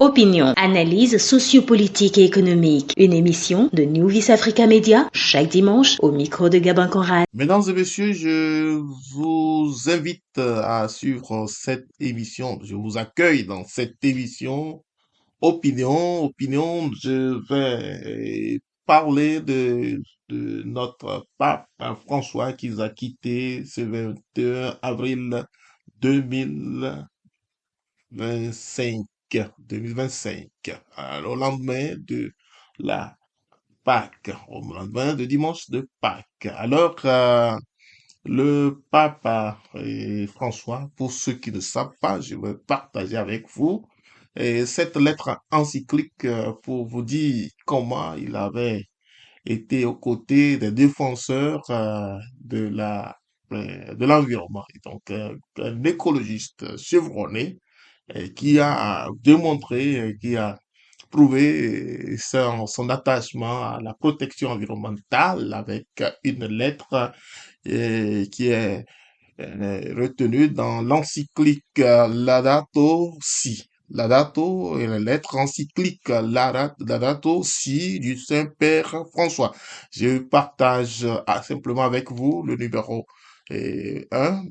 Opinion, analyse sociopolitique et économique. Une émission de New Vis Africa Media, chaque dimanche, au micro de Gabin Conrad. Mesdames et messieurs, je vous invite à suivre cette émission. Je vous accueille dans cette émission Opinion. Je vais parler de notre pape François qui nous a quittés ce 21 avril 2025. 2025. Alors, au lendemain de la Pâques, au lendemain de dimanche de Pâques. Alors, le pape François, pour ceux qui ne savent pas, je vais partager avec vous cette lettre encyclique pour vous dire comment il avait été aux côtés des défenseurs de l'environnement. Et donc, un écologiste chevronné qui a démontré, qui a prouvé son attachement à la protection environnementale avec une lettre qui est retenue dans l'encyclique Laudato Si. Laudato est la lettre encyclique Laudato Si du Saint-Père François. Je partage simplement avec vous le numéro 1,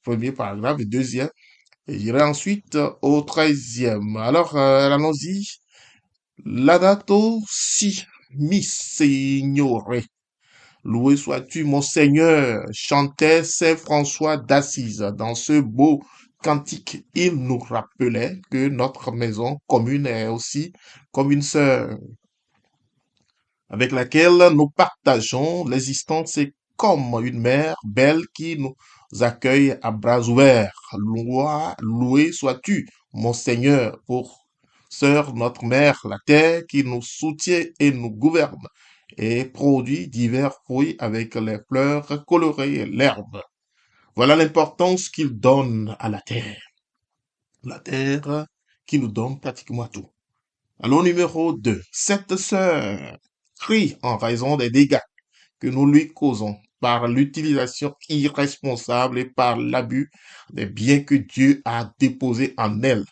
premier paragraphe, le deuxième, et j'irai ensuite au 13e. Alors, allons-y. Laudato Si, mi Signore. Loué sois-tu, mon Seigneur, chantait Saint François d'Assise. Dans ce beau cantique, il nous rappelait que notre maison commune est aussi comme une sœur avec laquelle nous partageons l'existence et comme une mère belle qui nous accueille à bras ouverts. Loué sois-tu, mon Seigneur, pour sœur notre mère, la terre, qui nous soutient et nous gouverne, et produit divers fruits avec les fleurs colorées et l'herbe. Voilà l'importance qu'il donne à la terre qui nous donne pratiquement tout. Alors numéro 2, cette sœur crie en raison des dégâts que nous lui causons par l'utilisation irresponsable et par l'abus des biens que Dieu a déposés en elle.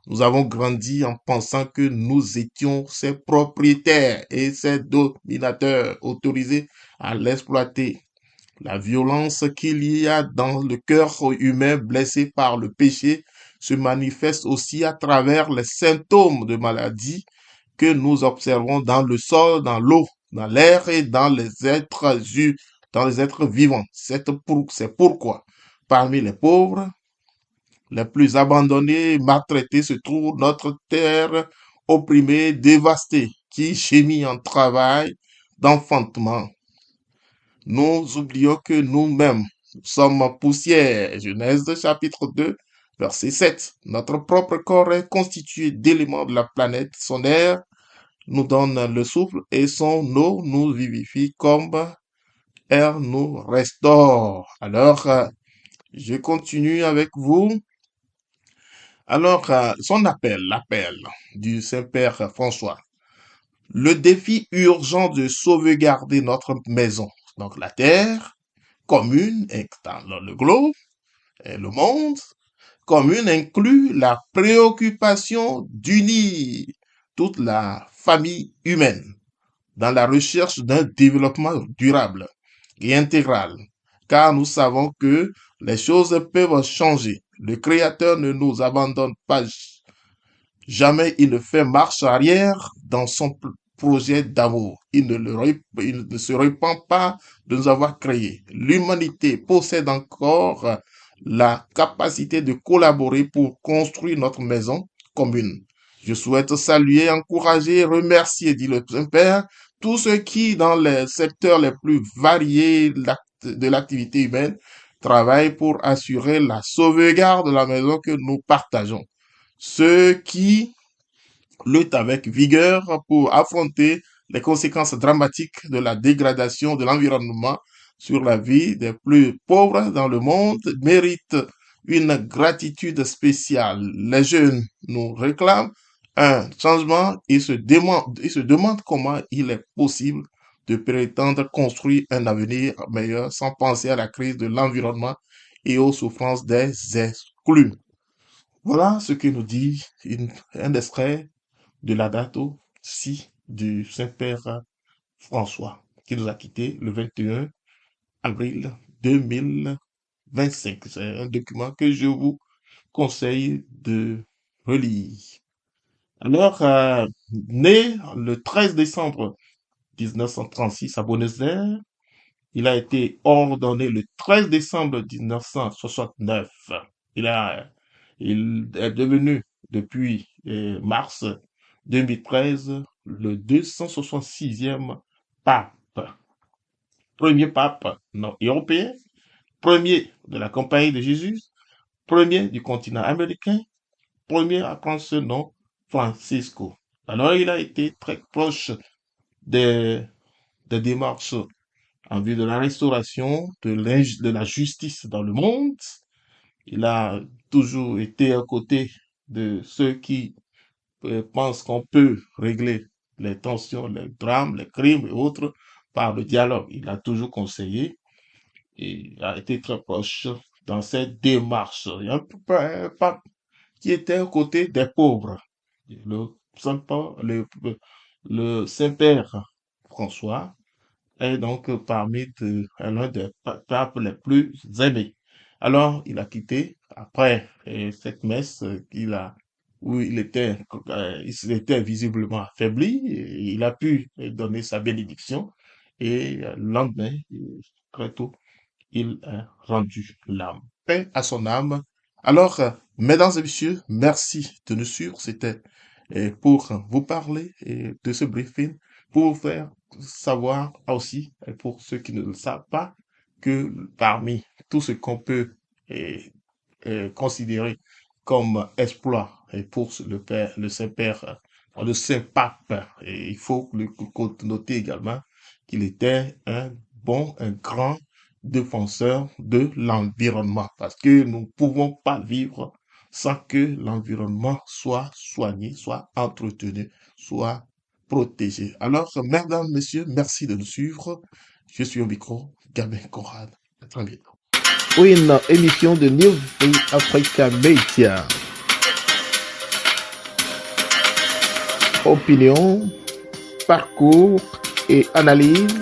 Nous avons grandi en pensant que nous étions ses propriétaires et ses dominateurs autorisés à l'exploiter. La violence qu'il y a dans le cœur humain blessé par le péché se manifeste aussi à travers les symptômes de maladie que nous observons dans le sol, dans l'eau, dans l'air et dans les êtres vivants. C'est pourquoi, parmi les pauvres, les plus abandonnés, maltraités, se trouve notre terre opprimée, dévastée, qui gémit en travail d'enfantement. Nous oublions que nous-mêmes sommes poussière. Genèse chapitre 2, verset 7. Notre propre corps est constitué d'éléments de la planète. Son air nous donne le souffle et son eau nous vivifie comme air nous restaure. Alors, je continue avec vous. Alors, l'appel du Saint-Père François. Le défi urgent de sauvegarder notre maison, donc la terre, commune dans le globe et le monde, commune inclut la préoccupation d'unir toute la famille humaine dans la recherche d'un développement durable et intégral, car nous savons que les choses peuvent changer. Le Créateur ne nous abandonne pas jamais, il ne fait marche arrière dans son projet d'amour. Il ne se répand pas de nous avoir créés. L'humanité possède encore la capacité de collaborer pour construire notre maison commune. Je souhaite saluer, encourager, remercier, dit le Saint-Père, tous ceux qui, dans les secteurs les plus variés de l'activité humaine, travaillent pour assurer la sauvegarde de la maison que nous partageons. Ceux qui luttent avec vigueur pour affronter les conséquences dramatiques de la dégradation de l'environnement sur la vie des plus pauvres dans le monde méritent une gratitude spéciale. Les jeunes nous réclament un changement et se demandent comment il est possible de prétendre construire un avenir meilleur sans penser à la crise de l'environnement et aux souffrances des exclus. Voilà ce que nous dit un extrait de la date aussi du Saint-Père François, qui nous a quittés le 21 avril 2025. C'est un document que je vous conseille de relire. Alors, né le 13 décembre 1936 à Buenos Aires, il a été ordonné le 13 décembre 1969. Il a, il est devenu depuis mars 2013 le 266e pape. Premier pape non européen, premier de la Compagnie de Jésus, premier du continent américain, premier à prendre ce nom, Francisco. Alors, il a été très proche des, des démarches en vue de la restauration de la justice dans le monde. Il a toujours été à côté de ceux qui pensent qu'on peut régler les tensions, les drames, les crimes et autres par le dialogue. Il a toujours conseillé et a été très proche dans cette démarche. Il y a un pape qui était aux côtés des pauvres. Le le Saint-Père François est donc parmi l'un des papes les plus aimés. Alors, il a quitté après cette messe où il était visiblement affaibli, et il a pu donner sa bénédiction et le lendemain, très tôt, il a rendu l'âme. Paix à son âme. Alors, mesdames et messieurs, merci de nous suivre. C'était pour vous parler de ce briefing, pour vous faire savoir aussi, et pour ceux qui ne le savent pas, que parmi tout ce qu'on peut considérer comme exploit et pour le Père, le Saint-Père, le Saint-Pape, et il faut noter également qu'il était un grand défenseur de l'environnement, parce que nous ne pouvons pas vivre sans que l'environnement soit soigné, soit entretenu, soit protégé. Alors, mesdames, messieurs, merci de nous suivre. Je suis au micro, Gabin Conrad. À très bientôt. Une émission de New Africa Media. Opinion, parcours et analyse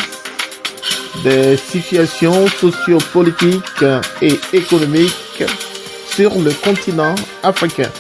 des situations sociopolitiques et économiques sur le continent africain.